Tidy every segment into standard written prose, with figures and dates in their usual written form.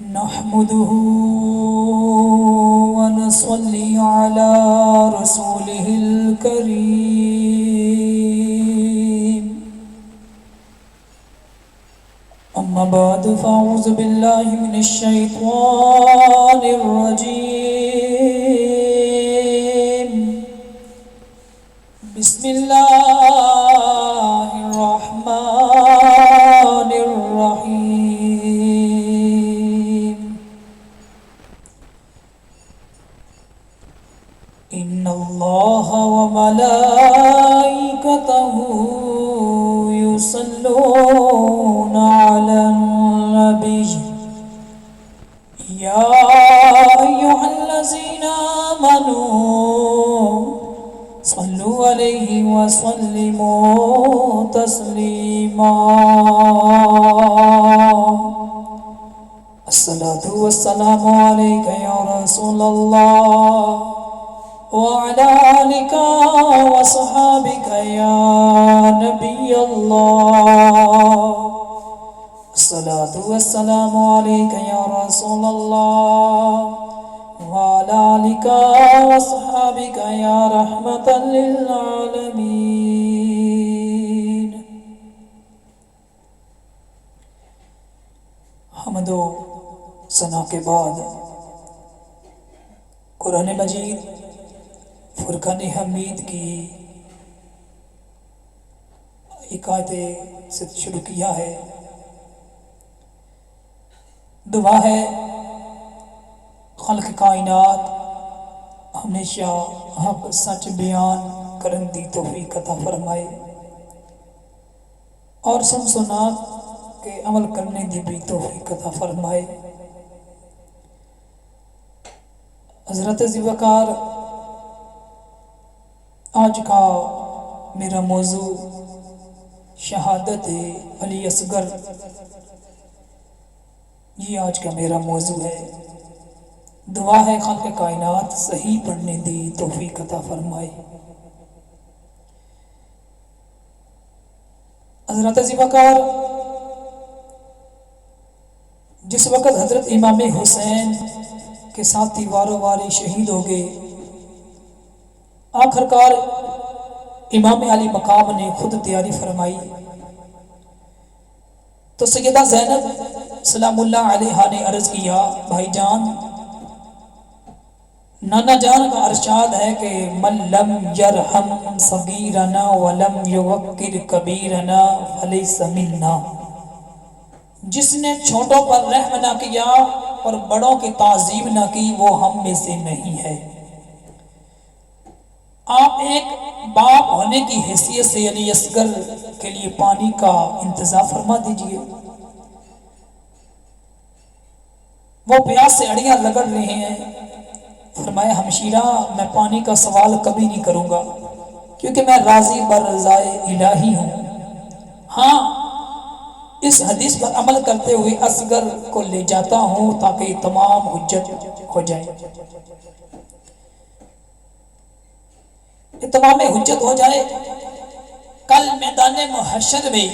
نحمده ونصلي على رسوله الكريم أما بعد فأعوذ بالله من الشيطان الرجيم بسم الله الرحمن الرحيم إن الله وملائكته يصلون على النبي يا أيها الذين آمنوا صلوا عليه وسلموا تسليما الصلاة والسلام عليك يا رسول الله وعلى آلك وصحابك يا نبي الله الصلاة والسلام عليك يا رسول الله وعلى آلك وصحابك يا رحمة للعالمين حمد و ثنا کے بعد قرآن مجید فرقان حمید کی ایک آیت سے شروع کیا ہے۔ دعا ہے خلق کائنات ہمیشہ حق سچ بیان کرن دی توفیق عطا فرمائے اور سن سنا کے عمل کرنے دی بھی توفیق عطا فرمائے۔ حضرت ذوالفقار آج کا میرا موضوع شہادت علی اصغر، یہ آج کا میرا موضوع ہے۔ دعا ہے خالق کائنات صحیح پڑھنے دی توفیق عطا فرمائے۔ حضرت ذوالفقار جس وقت حضرت امام حسین کے ساتھی وارو واری شہید ہو گئے، آخرکار امام علی مقام نے خود تیاری فرمائی تو سیدہ زینب سلام اللہ علیہا نے عرض کیا، بھائی جان، نانا جان کا ارشاد ہے کہ من لم یرحم صغیرنا ولم یوقر کبیرنا فلیس منا، جس نے چھوٹوں پر رحم نہ کیا اور بڑوں کی تعظیم نہ کی وہ ہم میں سے نہیں ہے۔ آپ ایک باپ ہونے کی حیثیت سے علی اصغر کے لیے پانی کا انتظام فرما دیجئے، وہ پیاس سے اڑیاں لگڑ رہے ہیں۔ فرمایا، ہمشیرہ میں پانی کا سوال کبھی نہیں کروں گا کیونکہ میں راضی بر رضائے الہی ہوں۔ ہاں، اس حدیث پر عمل کرتے ہوئے اصغر کو لے جاتا ہوں تاکہ تمام حجت ہو جائے، تمام حجت ہو جائے۔ کل میدان محشر میں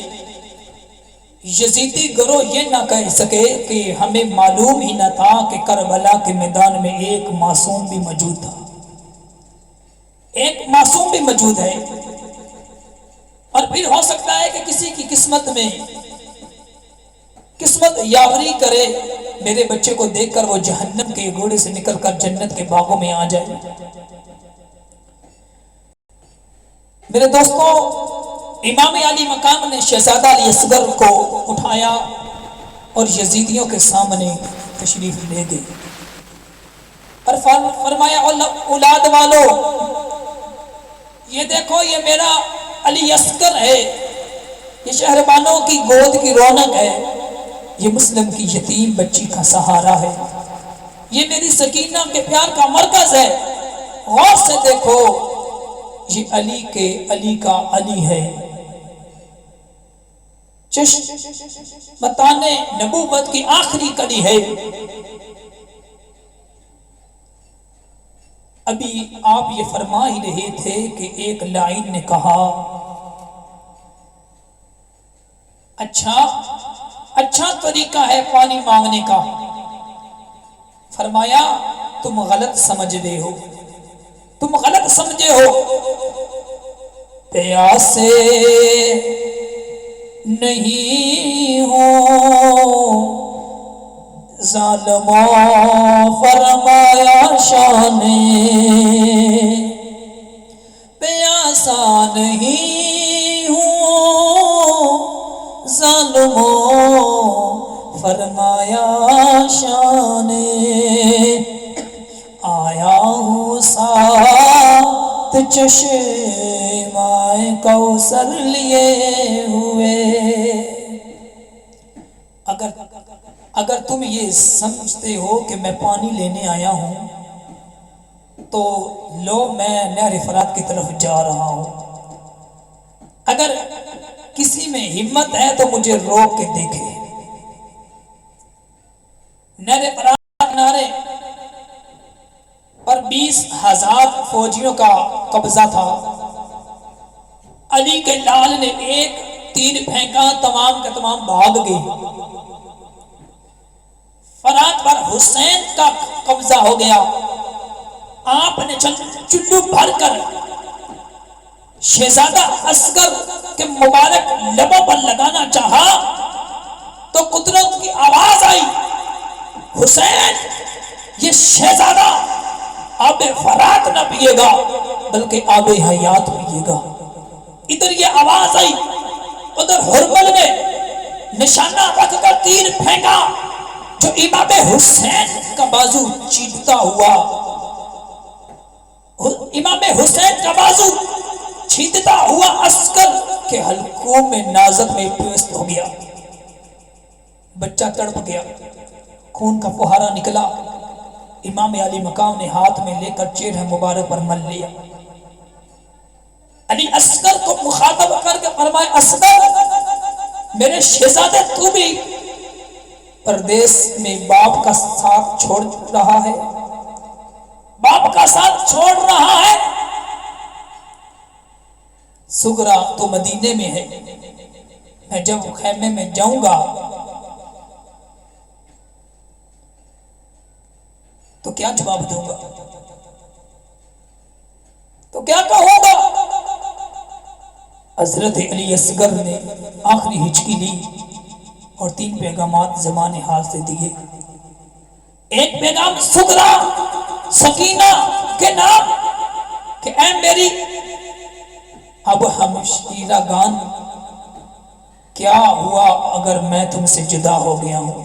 یزیدی گروہ یہ نہ کہہ سکے کہ ہمیں معلوم ہی نہ تھا کہ کربلا کے میدان میں ایک معصوم بھی موجود تھا، ایک معصوم بھی موجود ہے۔ اور پھر ہو سکتا ہے کہ کسی کی قسمت میں قسمت یاوری کرے، میرے بچے کو دیکھ کر وہ جہنم کے گھوڑے سے نکل کر جنت کے باغوں میں آ جائے۔ میرے دوستوں، امام علی مقام نے شہزادہ علی اصغر کو اٹھایا اور یزیدیوں کے سامنے تشریف لے گئے اور فرمایا، اولاد والو، یہ دیکھو، یہ میرا علی اصغر ہے، یہ شہربانوں کی گود کی رونق ہے، یہ مسلم کی یتیم بچی کا سہارا ہے، یہ میری سکینہ کے پیار کا مرکز ہے۔ غور سے دیکھو، یہ علی کا علی ہے، چشمتان نبوت کی آخری کڑی ہے۔ ابھی آپ یہ فرما ہی رہے تھے کہ ایک لائن نے کہا، اچھا طریقہ ہے پانی مانگنے کا، فرمایا تم غلط سمجھتے ہو، تم غلط سمجھے ہو، پیاسے نہیں ہو ظالموں، فرمایا شان پیاسا نہیں ہوں ظالموں، فرمایا شان آیا ہوں ساتھ چشمائے کوثر لیے ہوئے۔ اگر تم یہ سمجھتے ہو کہ میں پانی لینے آیا ہوں تو لو میں نہر فرات کی طرف جا رہا ہوں، اگر کسی میں ہمت ہے تو مجھے روک کے دیکھے۔ نہر فرات کنارے پر 20,000 فوجیوں کا قبضہ تھا۔ علی کے لال نے ایک تیر پھینکا، تمام کے تمام بھاگ گئے۔ فرات پر حسین کا قبضہ ہو گیا۔ آپ نے چلو بھر کر شہزادہ اصغر کے مبارک لبوں پر لگانا چاہا تو قدرت کی آواز آئی، حسین یہ شہزادہ آب فرات نہ پیے گا بلکہ آب حیات پیے گا۔ ادھر یہ آواز آئی، ادھر ہرمل نے نشانہ رکھ کر تیر پھینکا جو امام حسین کا بازو چیرتا ہوا، امام حسین کا بازو چھیدتا ہوا عسکر کے حلقوں میں نازک میں پیوست ہو گیا۔ بچہ تڑپ گیا، خون کا فہارا نکلا۔ امام علی مقام نے ہاتھ میں لے کر چہرہ مبارک پر مل لیا۔ علی اصغر کو مخاطب کر کے فرمائے، اصغر میرے شہزادے تو بھی پردیس میں باپ کا ساتھ چھوڑ رہا ہے، باپ کا ساتھ چھوڑ رہا ہے۔ سغرا تو مدینے میں ہے، میں جب خیمے میں جاؤں گا تو کیا جواب دوں گا، تو کیا کہوں گا؟ حضرت علی اصغر نے آخری ہچکی لی اور 3 پیغامات زمان حال سے دیے۔ ایک پیغام سغرا سکینہ کے نام کہ اے میری اب ہمشیرہ گان، کیا ہوا اگر میں تم سے جدا ہو گیا ہوں؟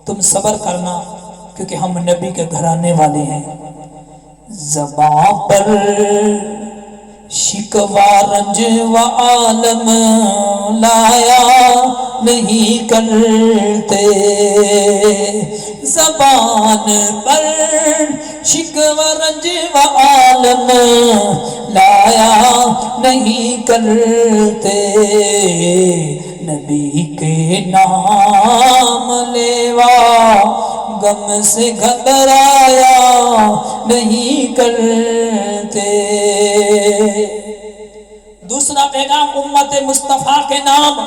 تم صبر کرنا کیونکہ ہم نبی کے گھرانے والے ہیں۔ زباں پر شکوہ رنج و عالم لایا نہیں کرتے، زبان پر شکوہ رنج و عالم لایا نہیں کرتے، نبی کے نام لیوا غم سے گھبرایا نہیں کرتے۔ دوسرا پیغام امت مصطفیٰ کے نام،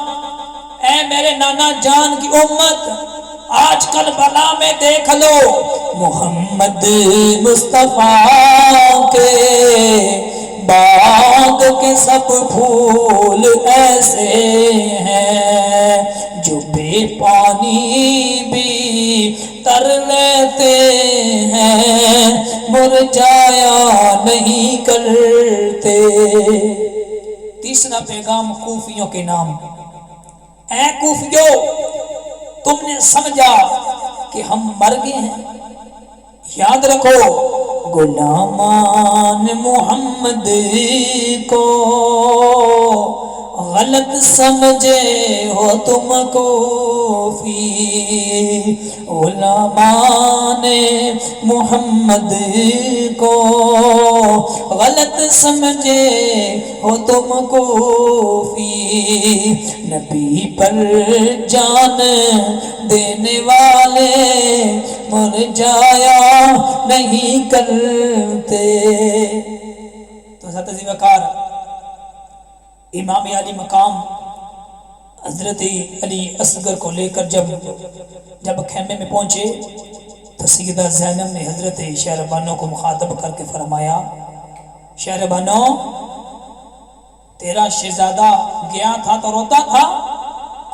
اے میرے نانا جان کی امت، آج کل بلا میں دیکھ لو محمد مصطفیٰ کے باغ کے سب پھول ایسے ہیں جو بے پانی بھی تر لیتے ہیں، مرجایا نہیں کرتے۔ تیسرا پیغام کوفیوں کے نام، اے کوفیوں تم نے سمجھا کہ ہم مر گئے ہیں، یاد رکھو غلامان محمد کو غلط سمجھے ہو تم کوفی، غلامان محمد کو غلط سمجھے ہو تم کوفی، نبی پر جان دینے والے مرجایا نہیں کرتے۔ تو حضرت ذی وقار امام علی مقام حضرت علی اصغر کو لے کر جب خیمے میں پہنچے تو سیدہ زینب نے حضرت شہربانو کو مخاطب کر کے فرمایا، شہربانو تیرا شہزادہ گیا تھا تو روتا تھا،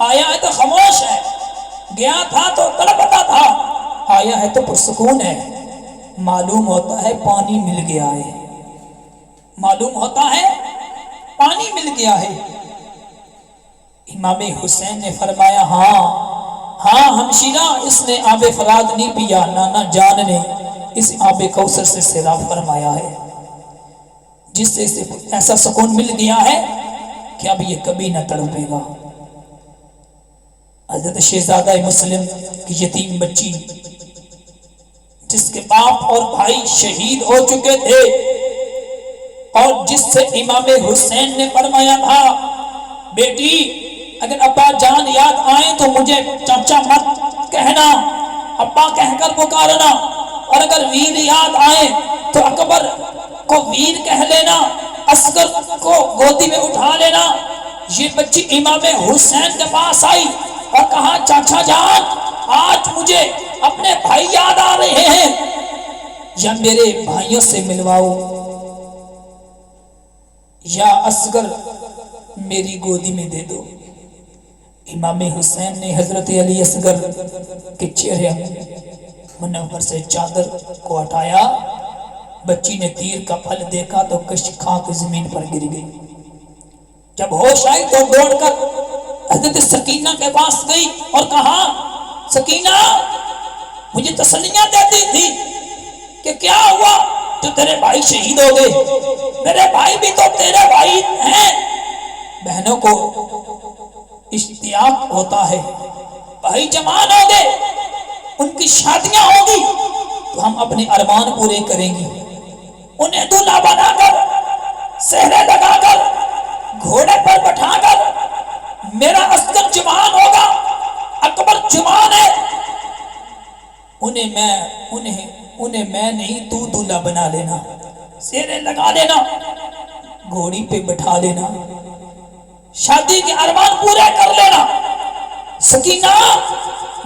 آیا ہے تو خاموش ہے، گیا تھا تو تڑپتا تھا، آیا ہے تو پرسکون ہے، معلوم ہوتا ہے پانی مل گیا ہے، معلوم ہوتا ہے پانی مل گیا ہے۔ امام حسین نے فرمایا ہاں ہاں ہمشیرہ، اس نے آب فرات نہیں پیا، نانا جان نے اس آب کوثر سے سیراب فرمایا ہے، جس سے اسے ایسا سکون مل گیا ہے کہ اب یہ کبھی نہ تڑپے گا۔ حضرت شہزادہ مسلم کی یتیم بچی جس کے باپ اور بھائی شہید ہو چکے تھے اور جس سے امام حسین نے فرمایا تھا بیٹی اگر ابا جان یاد آئیں تو مجھے چاچا مت کہنا، ابا کہہ کر پکارنا، اور اگر ویر یاد آئے تو اکبر کو ویر کہہ لینا، اصغر کو گودی میں اٹھا لینا۔ یہ بچی امام حسین کے پاس آئی اور کہا چاچا جان آج مجھے اپنے بھائی یاد آ رہے ہیں، یا میرے بھائیوں سے ملواؤ، یا اصغر میری گودی میں دے دو۔ امام حسین نے حضرت علی اصغر کے چہرے منور سے چادر کو ہٹایا، بچی نے تیر کا پھل دیکھا تو کش کھا کے زمین پر گر گئی۔ جب ہوش آئی تو دوڑ کر حضرت سکینہ کے پاس گئی اور کہا سکینہ مجھے تسلیاں دیتی تھی کہ کیا ہوا، تو تیرے بھائی شہید ہو گئے، میرے بھائی بھی تو تیرے بھائی ہیں۔ بہنوں کو اشتیاق ہوتا ہے، بھائی جوان ہو گئے، ان کی شادیاں ہوگی تو ہم اپنے ارمان پورے کریں گے، انہیں دلہا بنا کر سہرے لگا کر گھوڑے پر بٹھا کر میرا اصغر جوان ہوگا، اکبر جوان ہے، انہیں میں نہیں تو دلہا بنا لینا، سہرے لگا لینا، گھوڑی پہ بٹھا لینا، شادی کے ارمان پورے کر لینا۔ سکینہ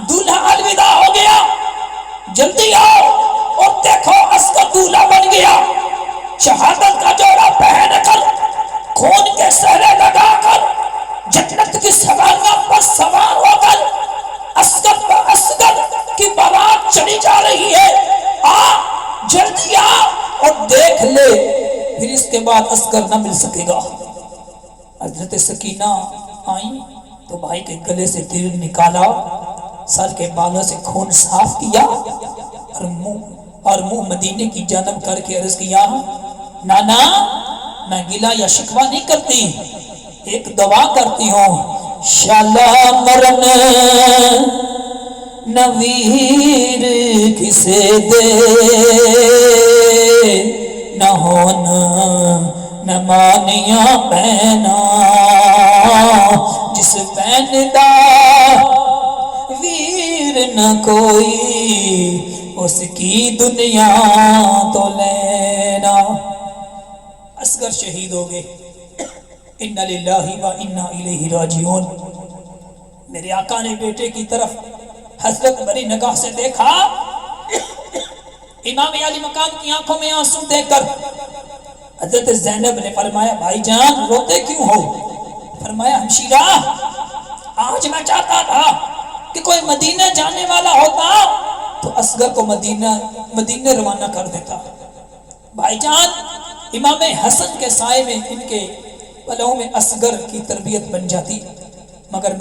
دولہا الوداع ہو گیا، جلدی آؤ اور دیکھو اصغر دولہا بن گیا، شہادت کا جوڑا پہن کر خون کے سہرے لگا کر جنت کی سواریاں پر سوار ہو کر اصغر کی بارات چلی جا رہی ہے، جلدی آ اور دیکھ لے، پھر اس کے بعد اصغر نہ مل سکے گا۔ حضرت سکینہ آئیں تو بھائی کے گلے سے تیر نکالا، سر کے بالوں سے خون صاف کیا اور منہ مدینے کی جانب کر کے عرض کیا نانا میں گلہ یا شکوہ نہیں کرتی، ایک دعا کرتی ہوں، شالا مرن نویر کسے دے نہ ہونا نہ مانیاں بہنا، جس بہن دا ویر نہ کوئی اس کی دنیا تو لینا۔ اصغر شہید ہو گئے، انا للہ و انا الیہ راجعون۔ میرے آقا نے بیٹے کی طرف حسرت بھری نگاہ سے دیکھا، امام علی مقام کی آنکھوں میں آنسو دیکھ کر حضرت زینب نے فرمایا بھائی جان روتے کیوں ہو؟ فرمایا ہمشیرہ آج میں چاہتا تھا کہ کوئی مدینہ جانے والا ہوتا تو اصغر کو مدینہ روانہ کر دیتا۔ بھائی جان امام حسن کے سائے میں ان کے پلوں میں اصغر کی تربیت بن جاتی، مگر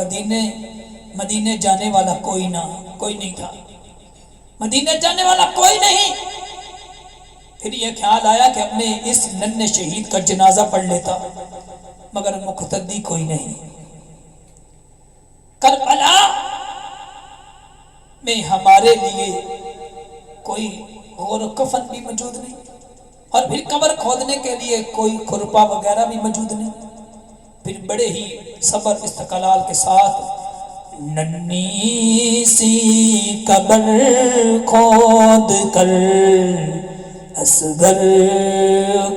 مدینہ جانے والا کوئی نہیں تھا، مدینہ جانے والا کوئی نہیں۔ پھر یہ خیال آیا کہ اپنے اس ننھے شہید کا جنازہ پڑھ لیتا، مگر مقتدی کوئی نہیں۔ کربلا میں ہمارے لیے کوئی غور و کفن بھی موجود نہیں، اور پھر قبر کھودنے کے لیے کوئی کھرپا وغیرہ بھی موجود نہیں۔ پھر بڑے ہی صبر استقلال کے ساتھ ننھی سی قبر کھود کر اصغر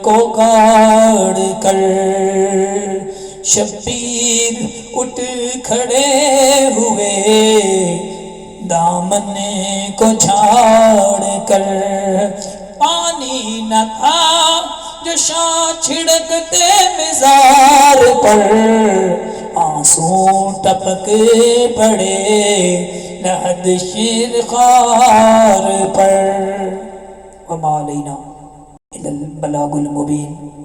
کو گاڑ کر شبیر اٹھ کھڑے ہوئے، دامن کو جھاڑ کر، پانی نہ تھا جو شاہ چھڑکتے مزار پر، آنسو ٹپک پڑے لحد شیر خار پر۔ وما علینا الا البلاغ المبین۔